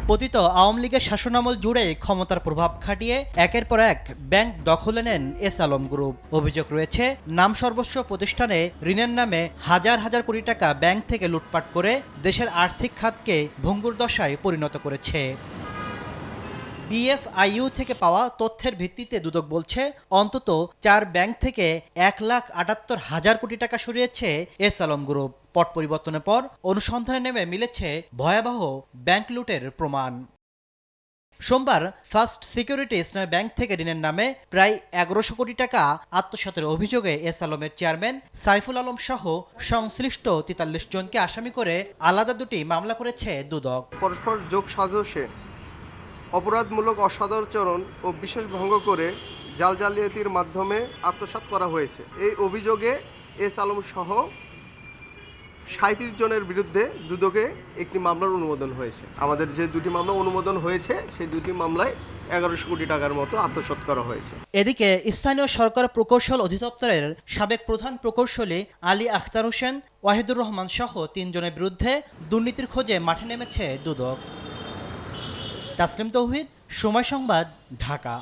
পতিত আওয়ামী লীগের শাসনামল জুড়ে ক্ষমতার প্রভাব খাটিয়ে একের পর এক ব্যাংক দখলে নেন এস আলম গ্রুপ। অভিযোগ রয়েছে, নাম সর্বস্ব প্রতিষ্ঠানে ঋণের নামে হাজার হাজার কোটি টাকা ব্যাংক থেকে লুটপাট করে দেশের আর্থিক খাতকে ভঙ্গুর দশায় পরিণত করেছে। বিএফআইইউ থেকে পাওয়া তথ্যের ভিত্তিতে দুদক বলছে, অন্তত 4 ব্যাংক থেকে 1,78,000 কোটি টাকা সরিয়েছে এস আলম গ্রুপ। পট পরিবর্তনের পর অনুসন্ধানে নেমে মিলেছে ভয়াবহ ব্যাংক লুটের প্রমাণ। সোমবার ফার্স্ট সিকিউরিটিজ নামে ব্যাংক থেকে ঋণের নামে প্রায় 1100 কোটি টাকা আত্মসাতের অভিযোগে এস আলমের চেয়ারম্যান সাইফুল আলম সহ সংশ্লিষ্ট 43 জনকে আসামি করে আলাদা দুটি মামলা করেছে দুদক। পরস্পর যোগ সাজসে অপরাধমূলক অসদাচরণ ও বিশ্বাস ভঙ্গ করে জালিয়াতির মাধ্যমে আত্মসাৎ করা হয়েছে। এই অভিযোগে এস আলম সহ 37 জনের বিরুদ্ধে দুদকে একটি মামলার অনুমোদন হয়েছে। আমাদের যে দুটি মামলা অনুমোদন হয়েছে সেই দুটি মামলায় 1100 কোটি টাকার মতো আত্মসাৎ করা হয়েছে। এদিকে স্থানীয় সরকার প্রকৌশল অধিদপ্তরের সাবেক প্রধান প্রকৌশলী আলী আখতার হোসেন, ওয়াহিদুর রহমান সহ 3 জনের বিরুদ্ধে দুর্নীতির খোঁজে মাঠে নেমেছে দুদক। তাসলিম তৌহিদ, সময় সংবাদ, ঢাকা।